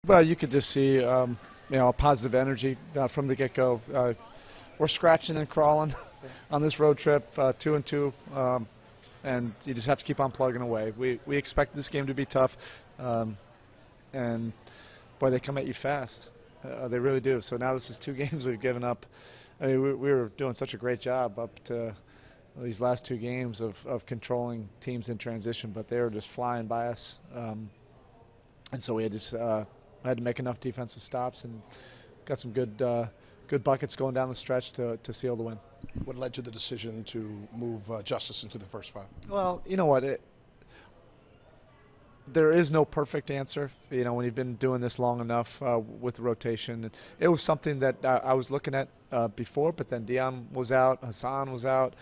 Well, you could just see, a positive energy from the get-go. We're scratching and crawling on this road trip, 2-2, and you just have to keep on plugging away. We expect this game to be tough, and boy, they come at you fast. They really do. So now this is 2 games we've given up. I mean, we were doing such a great job up to these last 2 games of controlling teams in transition, but they were just flying by us, and so we had to make enough defensive stops and got some good buckets going down the stretch to seal the win. What led to the decision to move Justice into the first 5? Well, you know what? There is no perfect answer. You know, when you've been doing this long enough with the rotation, it was something that I was looking at before, but then Dion was out, Hassan was out.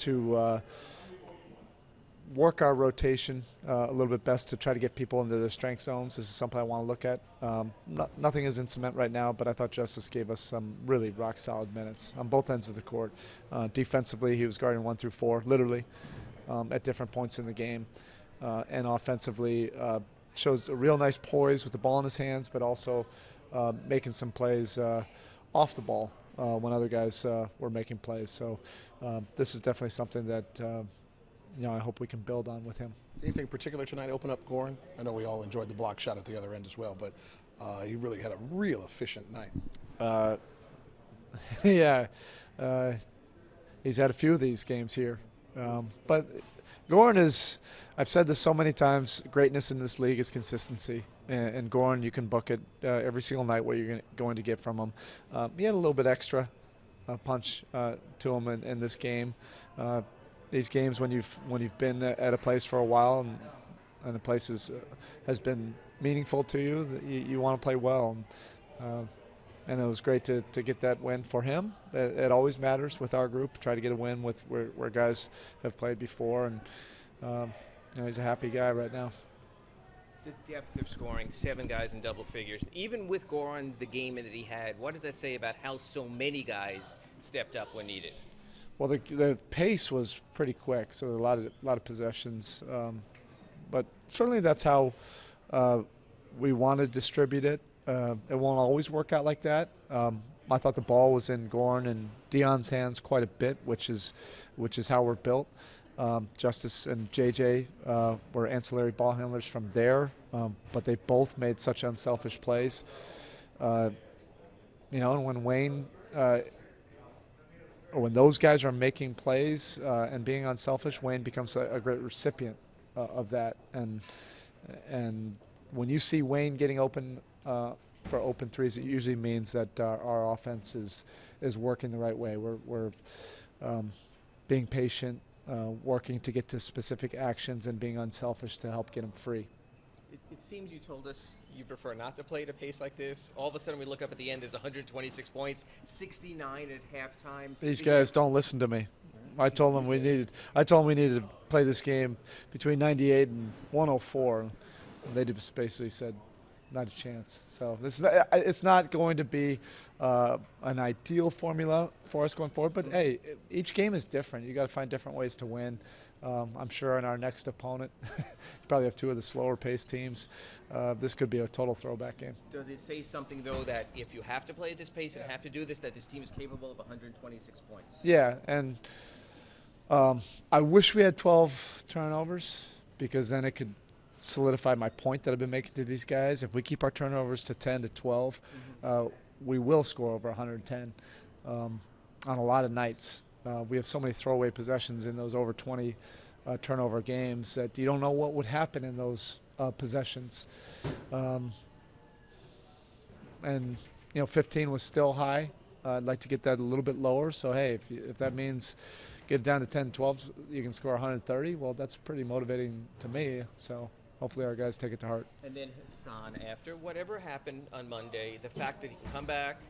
To work our rotation a little bit best to try to get people into their strength zones. This is something I want to look at. Nothing is in cement right now, but I thought Justice gave us some really rock-solid minutes on both ends of the court. Defensively, he was guarding 1 through 4, literally, at different points in the game. And offensively, shows a real nice poise with the ball in his hands, but also making some plays off the ball when other guys were making plays. So this is definitely something that I hope we can build on with him. Anything particular tonight open up Goran? I know we all enjoyed the block shot at the other end as well, but he really had a real efficient night. Yeah, he's had a few of these games here. But Goran is, I've said this so many times, greatness in this league is consistency. And Goran, you can book it every single night what you're going to get from him. He had a little bit extra punch to him in this game. These games when you've been at a place for a while and the place has been meaningful to you, you want to play well. And it was great to get that win for him. It always matters with our group. Try to get a win with where guys have played before, and he's a happy guy right now. The depth of scoring, 7 guys in double figures. Even with Goran, the game that he had, what does that say about how so many guys stepped up when needed? Well, the pace was pretty quick, so a lot of possessions. But certainly that's how we want to distribute it. It won't always work out like that. I thought the ball was in Goran and Dion's hands quite a bit, which is how we're built. Justice and JJ were ancillary ball handlers from there, but they both made such unselfish plays. And when Wayne, or when those guys are making plays and being unselfish, Wayne becomes a great recipient of that. And when you see Wayne getting open for open threes, it usually means that our offense is working the right way. We're being patient, working to get to specific actions, and being unselfish to help get them free. It seems you told us you prefer not to play at a pace like this. All of a sudden we look up at the end, there's 126 points, 69 at halftime. These guys don't listen to me. I told them we needed to play this game between 98 and 104. And they just basically said, not a chance. So it's not going to be an ideal formula for us going forward. But hey, each game is different. You got to find different ways to win. I'm sure in our next opponent, probably have 2 of the slower paced teams. This could be a total throwback game. Does it say something though that if you have to play at this pace and have to do this, that this team is capable of 126 points? Yeah, and I wish we had 12 turnovers, because then it could solidify my point that I've been making to these guys. If we keep our turnovers to 10 to 12, we will score over 110 on a lot of nights. We have so many throwaway possessions in those over 20 turnover games that you don't know what would happen in those possessions. And 15 was still high. I'd like to get that a little bit lower. So hey, if that means get down to 10, 12, you can score 130. Well, that's pretty motivating to me. So hopefully our guys take it to heart. And then Hassan, after whatever happened on Monday, the fact that he can come back,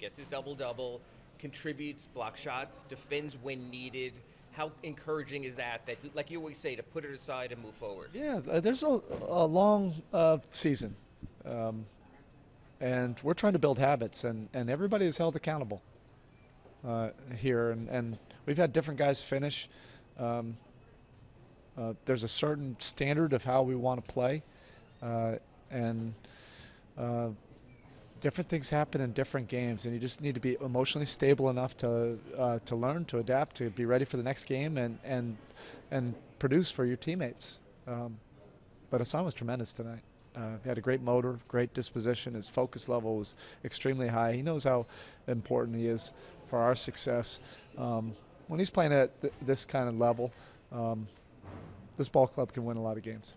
gets his double-double, contributes, block shots, defends when needed, how encouraging is that, like you always say, to put it aside and move forward? Yeah, there's a long season. And we're trying to build habits, and everybody is held accountable here. And we've had different guys finish. There's a certain standard of how we want to play, and different things happen in different games, and you just need to be emotionally stable enough to learn, to adapt, to be ready for the next game, and produce for your teammates. But Hassan was tremendous tonight. He had a great motor, great disposition. His focus level was extremely high. He knows how important he is for our success. When he's playing at this kind of level, this ball club can win a lot of games.